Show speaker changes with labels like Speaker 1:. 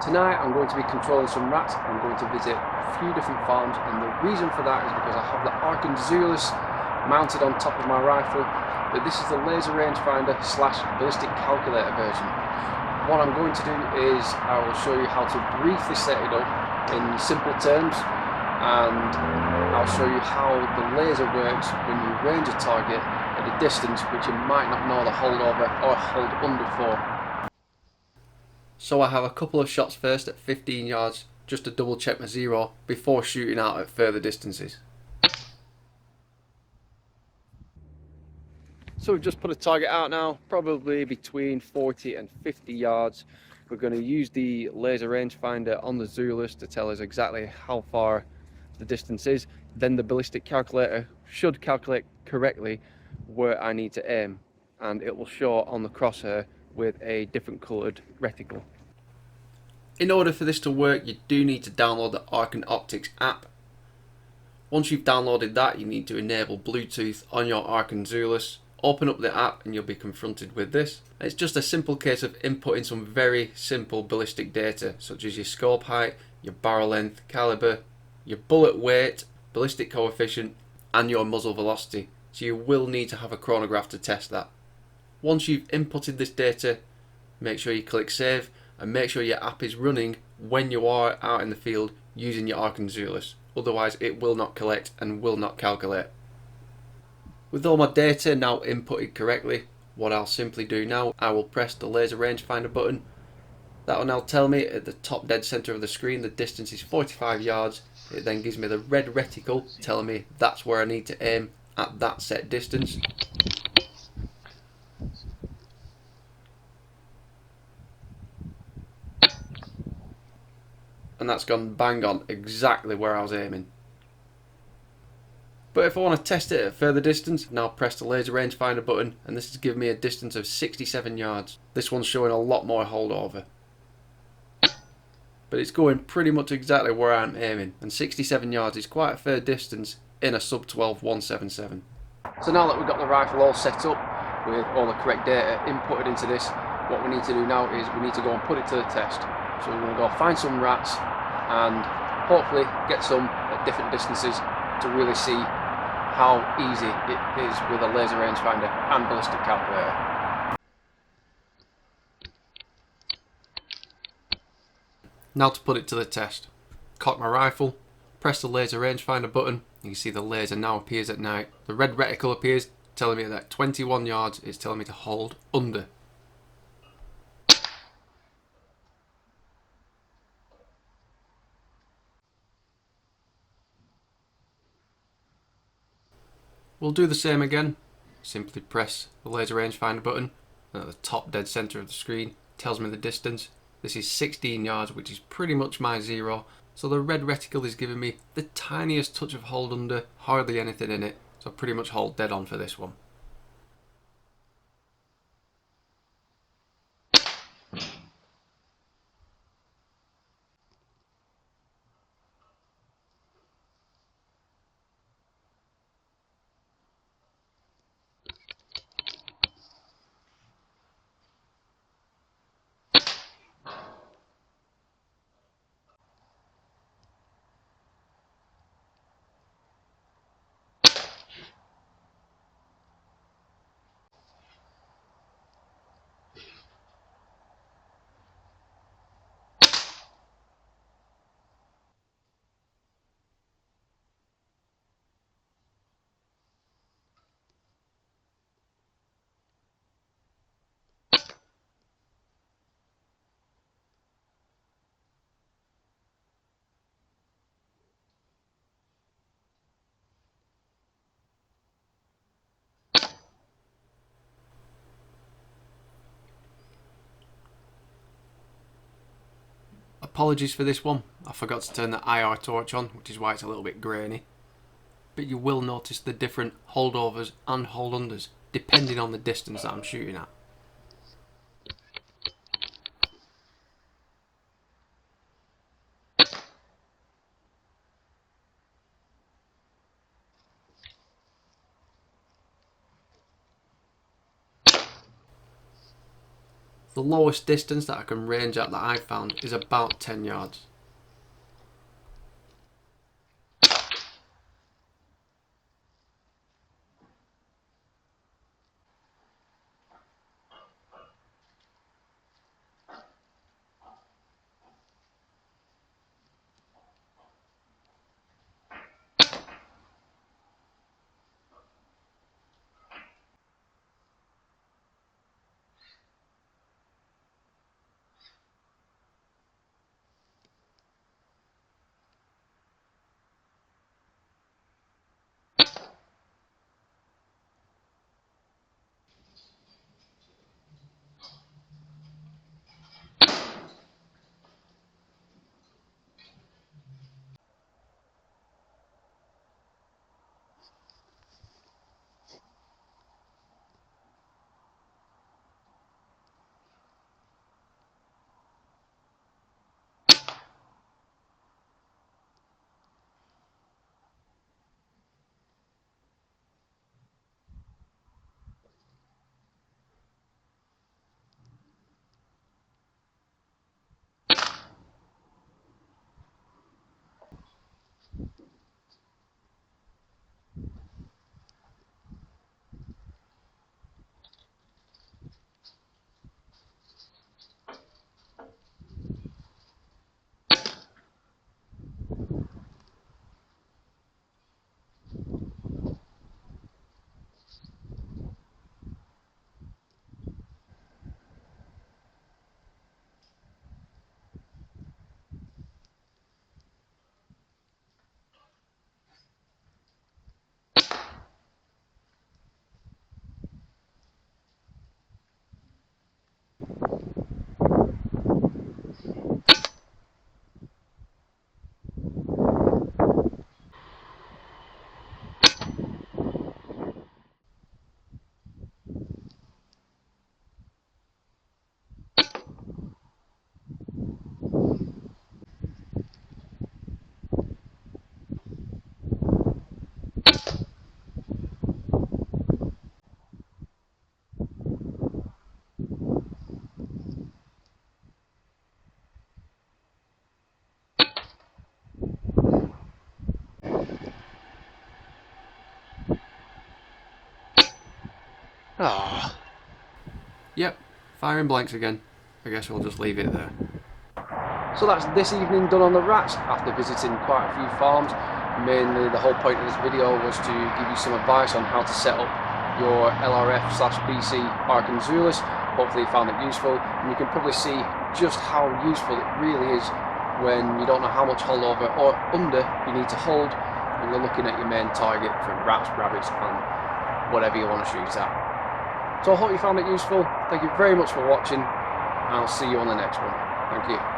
Speaker 1: Tonight I'm going to be controlling some rats. I'm going to visit a few different farms, and the reason for that is because I have the Arkansas mounted on top of my rifle, but this is the laser rangefinder slash ballistic calculator version. What I'm going to do is I will show you how to briefly set it up in simple terms, and I'll show you how the laser works when you range a target at a distance which you might not know the holdover or hold under for. So I have a couple of shots first at 15 yards just to double check my zero before shooting out at further distances. So we've just put a target out now, probably between 40 and 50 yards. We're going to use the laser rangefinder on the Zulus to tell us exactly how far the distance is. Then the ballistic calculator should calculate correctly where I need to aim, and it will show on the crosshair with a different coloured reticle. In order for this to work, you do need to download the Arkan Optics app. Once you've downloaded that, you need to enable Bluetooth on your Arkan Zulus. Open up the app and you'll be confronted with this. It's just a simple case of inputting some very simple ballistic data, such as your scope height, your barrel length, caliber, your bullet weight, ballistic coefficient, and your muzzle velocity. So you will need to have a chronograph to test that. Once you've inputted this data, make sure you click save and make sure your app is running when you are out in the field using your Arkan Zulus. Otherwise it will not collect and will not calculate. With all my data now inputted correctly, what I'll simply do now, I will press the laser rangefinder button. That will now tell me at the top dead center of the screen the distance is 45 yards. It then gives me the red reticle telling me that's where I need to aim at that set distance. And that's gone bang on exactly where I was aiming. But if I want to test it at further distance, now press the laser rangefinder button, and this has given me a distance of 67 yards. This one's showing a lot more holdover. But it's going pretty much exactly where I'm aiming, and 67 yards is quite a fair distance in a sub 12 177. So now that we've got the rifle all set up with all the correct data inputted into this, what we need to do now is we need to go and put it to the test. So we're going to go find some rats and hopefully get some at different distances to really see how easy it is with a laser rangefinder and ballistic calculator. Now to put it to the test. Cock my rifle, press the laser rangefinder button. You can see the laser now appears at night. The red reticle appears, telling me that at 21 yards it's telling me to hold under. We'll do the same again. Simply press the laser rangefinder button, and at the top dead center of the screen tells me the distance. This is 16 yards, which is pretty much my zero. So the red reticle is giving me the tiniest touch of hold under, hardly anything in it. So I pretty much hold dead on for this one. Apologies for this one, I forgot to turn the IR torch on, which is why it's a little bit grainy. But you will notice the different holdovers and hold unders depending on the distance that I'm shooting at. The lowest distance that I can range at that I've found is about 10 yards. Ah. Yep, firing blanks again. I guess we'll just leave it there. So that's this evening done on the rats after visiting quite a few farms. Mainly the whole point of this video was to give you some advice on how to set up your LRF/BC Zulus. Hopefully you found it useful, and you can probably see just how useful it really is when you don't know how much holdover or under you need to hold when you're looking at your main target for rats, rabbits and whatever you want to shoot at. So I hope you found it useful. Thank you very much for watching, and I'll see you on the next one. Thank you.